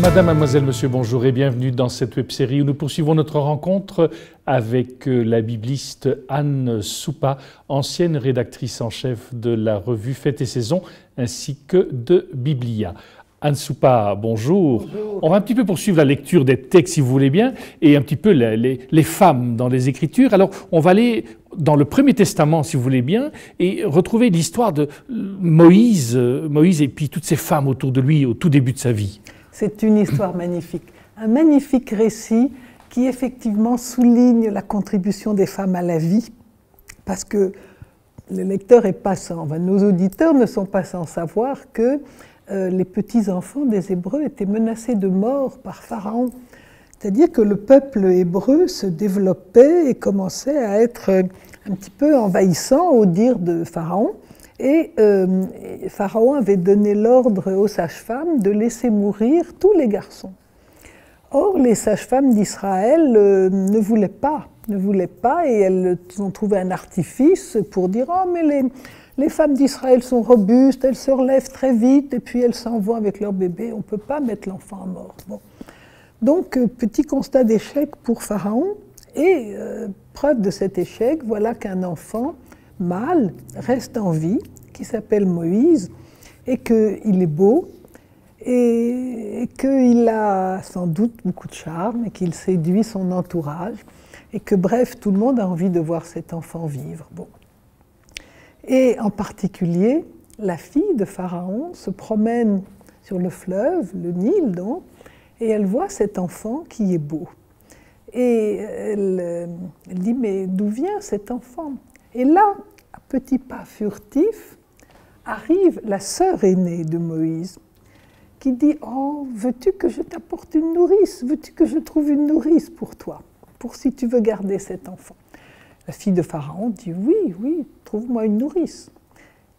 Madame, mademoiselle, monsieur, bonjour et bienvenue dans cette web-série où nous poursuivons notre rencontre avec la bibliste Anne Soupa, ancienne rédactrice en chef de la revue Fête et Saison ainsi que de Biblia. Anne Soupa, bonjour. Bonjour. On va un petit peu poursuivre la lecture des textes, si vous voulez bien, et un petit peu les femmes dans les Écritures. Alors, on va aller dans le Premier Testament, si vous voulez bien, et retrouver l'histoire de Moïse et puis toutes ces femmes autour de lui au tout début de sa vie. C'est une histoire magnifique, un magnifique récit qui effectivement souligne la contribution des femmes à la vie, parce que le lecteur est pas sans, nos auditeurs ne sont pas sans savoir que les petits-enfants des Hébreux étaient menacés de mort par Pharaon. C'est-à-dire que le peuple hébreu se développait et commençait à être un petit peu envahissant au dire de Pharaon. Et Pharaon avait donné l'ordre aux sages-femmes de laisser mourir tous les garçons. Or, les sages-femmes d'Israël ne voulaient pas, et elles ont trouvé un artifice pour dire « Oh, mais les femmes d'Israël sont robustes, elles se relèvent très vite, et puis elles s'en vont avec leur bébé, on ne peut pas mettre l'enfant à mort. » Bon. Donc, petit constat d'échec pour Pharaon, et preuve de cet échec, voilà qu'un enfant mâle reste en vie, qui s'appelle Moïse, et qu'il est beau, et qu'il a sans doute beaucoup de charme, et qu'il séduit son entourage, et que bref, tout le monde a envie de voir cet enfant vivre. Bon. Et en particulier, la fille de Pharaon se promène sur le fleuve, le Nil donc, et elle voit cet enfant qui est beau. Et elle dit, mais d'où vient cet enfant ? Et là, à petits pas furtifs, arrive la sœur aînée de Moïse, qui dit « Oh, veux-tu que je t'apporte une nourrice? Veux-tu que je trouve une nourrice pour toi, pour si tu veux garder cet enfant ?» La fille de Pharaon dit « Oui, trouve-moi une nourrice. »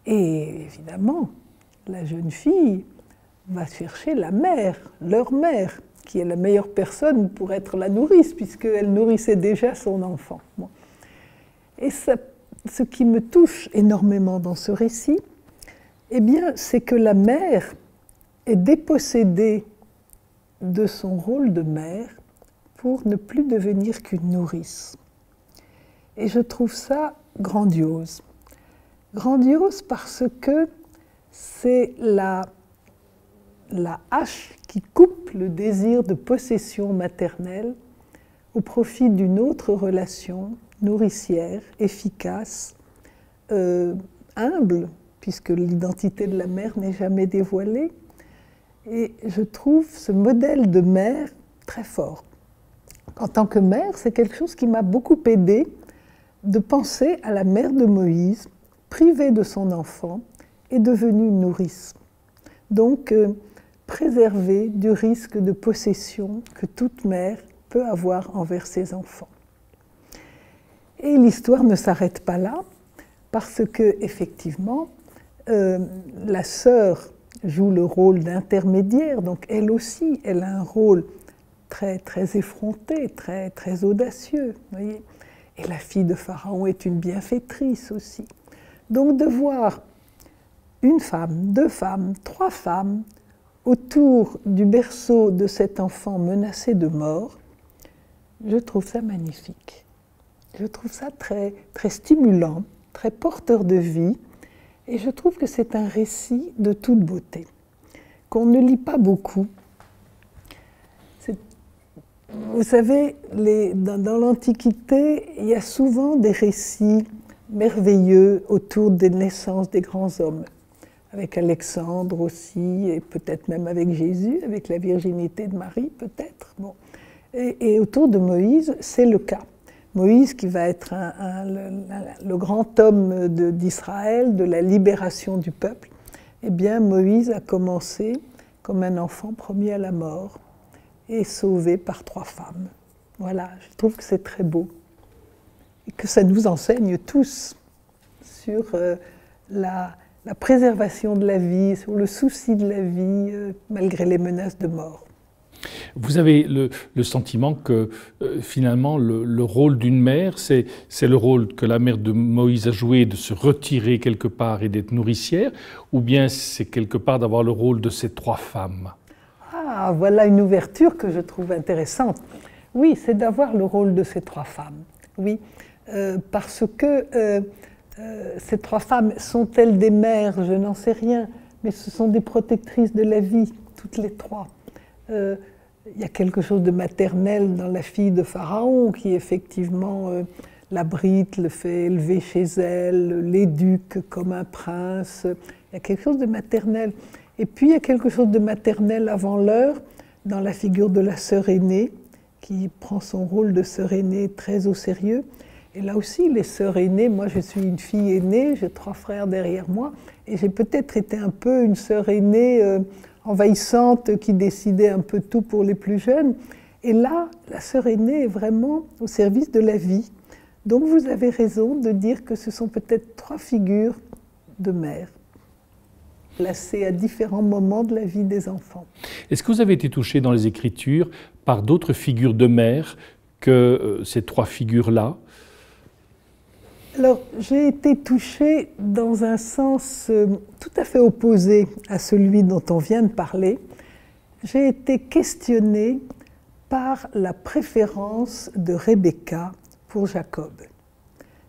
Et évidemment, la jeune fille va chercher la mère, leur mère, qui est la meilleure personne pour être la nourrice, puisqu'elle nourrissait déjà son enfant. Bon. Et ce qui me touche énormément dans ce récit, eh bien, c'est que la mère est dépossédée de son rôle de mère pour ne plus devenir qu'une nourrice. Et je trouve ça grandiose. Grandiose parce que c'est la hache qui coupe le désir de possession maternelle au profit d'une autre relation nourricière, efficace, humble, puisque l'identité de la mère n'est jamais dévoilée. Et je trouve ce modèle de mère très fort. En tant que mère, c'est quelque chose qui m'a beaucoup aidée de penser à la mère de Moïse, privée de son enfant et devenue une nourrice. Donc, préservée du risque de possession que toute mère peut avoir envers ses enfants. Et l'histoire ne s'arrête pas là, parce que, effectivement, la sœur joue le rôle d'intermédiaire, donc elle aussi, elle a un rôle très, très effronté, très, très audacieux. Voyez. Et la fille de Pharaon est une bienfaitrice aussi. Donc de voir une femme, deux femmes, trois femmes autour du berceau de cet enfant menacé de mort, je trouve ça magnifique. Je trouve ça très, très stimulant, très porteur de vie, et je trouve que c'est un récit de toute beauté, qu'on ne lit pas beaucoup. Vous savez, dans l'Antiquité, il y a souvent des récits merveilleux autour des naissances des grands hommes, avec Alexandre aussi, et peut-être même avec Jésus, avec la virginité de Marie, peut-être. Bon. Et autour de Moïse, c'est le cas. Moïse qui va être le grand homme d'Israël, de la libération du peuple, eh bien Moïse a commencé comme un enfant promis à la mort et sauvé par trois femmes. Voilà, je trouve que c'est très beau et que ça nous enseigne tous sur la préservation de la vie, sur le souci de la vie malgré les menaces de mort. Vous avez le sentiment que finalement le rôle d'une mère, c'est le rôle que la mère de Moïse a joué de se retirer quelque part et d'être nourricière, ou bien c'est quelque part d'avoir le rôle de ces trois femmes? Ah, voilà une ouverture que je trouve intéressante. Oui, c'est d'avoir le rôle de ces trois femmes. Oui, parce que ces trois femmes, sont-elles des mères? Je n'en sais rien, mais ce sont des protectrices de la vie, toutes les trois. Il y a quelque chose de maternel dans la fille de Pharaon qui effectivement l'abrite, le fait élever chez elle, l'éduque comme un prince. Il y a quelque chose de maternel. Et puis il y a quelque chose de maternel avant l'heure dans la figure de la sœur aînée qui prend son rôle de sœur aînée très au sérieux. Et là aussi, les sœurs aînées, moi je suis une fille aînée, j'ai trois frères derrière moi, et j'ai peut-être été un peu une sœur aînée envahissante qui décidait un peu tout pour les plus jeunes. Et là, la sœur aînée est vraiment au service de la vie. Donc vous avez raison de dire que ce sont peut-être trois figures de mères, placées à différents moments de la vie des enfants. Est-ce que vous avez été touché dans les Écritures par d'autres figures de mères que ces trois figures-là? Alors, j'ai été touchée dans un sens tout à fait opposé à celui dont on vient de parler. J'ai été questionnée par la préférence de Rebecca pour Jacob.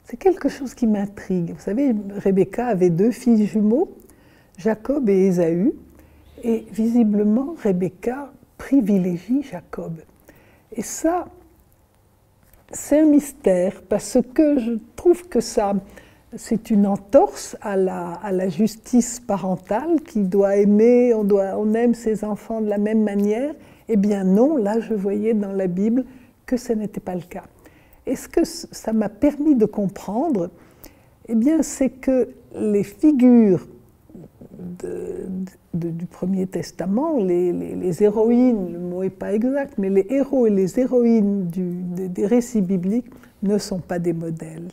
C'est quelque chose qui m'intrigue. Vous savez, Rebecca avait deux fils jumeaux, Jacob et Ésaü, et visiblement, Rebecca privilégie Jacob. Et ça, c'est un mystère, parce que je trouve que ça, c'est une entorse à la justice parentale qui doit aimer, on aime ses enfants de la même manière. Eh bien non, là je voyais dans la Bible que ce n'était pas le cas. Et ce que ça m'a permis de comprendre, eh bien c'est que les figures du Premier Testament, les héroïnes, le mot n'est pas exact, mais les héros et les héroïnes des récits bibliques ne sont pas des modèles.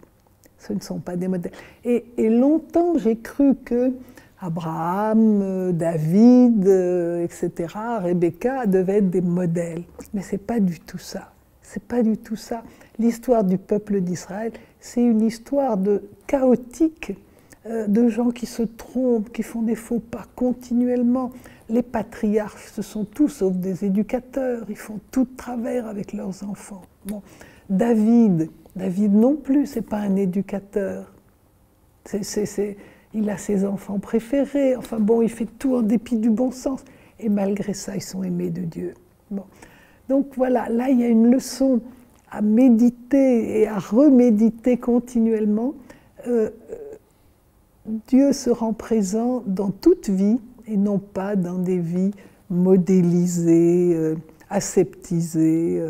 Ce ne sont pas des modèles. Et longtemps, j'ai cru que Abraham, David, etc., Rebecca devaient être des modèles. Mais ce n'est pas du tout ça. C'est pas du tout ça. L'histoire du peuple d'Israël, c'est une histoire chaotique, de gens qui se trompent, qui font des faux pas continuellement. Les patriarches, ce sont tous sauf des éducateurs, ils font tout de travers avec leurs enfants. Bon. David non plus, c'est pas un éducateur. Il a ses enfants préférés, enfin bon, il fait tout en dépit du bon sens. Et malgré ça, ils sont aimés de Dieu. Bon. Donc voilà, là il y a une leçon à méditer et à reméditer continuellement. Dieu se rend présent dans toute vie et non pas dans des vies modélisées, aseptisées,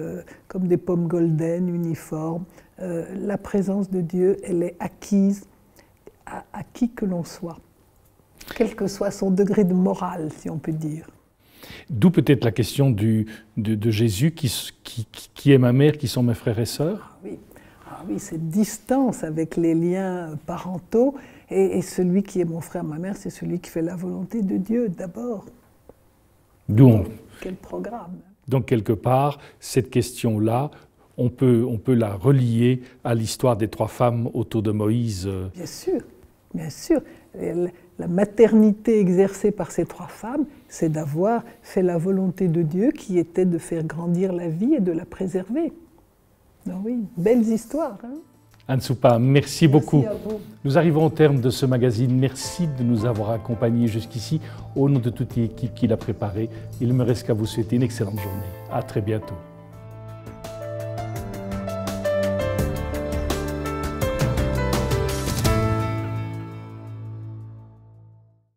comme des pommes golden, uniformes. La présence de Dieu, elle est acquise à qui que l'on soit, quel que soit son degré de morale, si on peut dire. D'où peut-être la question de Jésus, qui est ma mère, qui sont mes frères et sœurs? Oui, cette distance avec les liens parentaux, et celui qui est mon frère, ma mère, c'est celui qui fait la volonté de Dieu d'abord. Quel programme! Donc quelque part, cette question-là, on peut la relier à l'histoire des trois femmes autour de Moïse. Bien sûr, bien sûr. La maternité exercée par ces trois femmes, c'est d'avoir fait la volonté de Dieu qui était de faire grandir la vie et de la préserver. Donc oui, belles histoires. Hein? Anne Soupa, merci beaucoup. À vous. Nous arrivons au terme de ce magazine. Merci de nous avoir accompagnés jusqu'ici. Au nom de toute l'équipe qui l'a préparé, il ne me reste qu'à vous souhaiter une excellente journée. À très bientôt.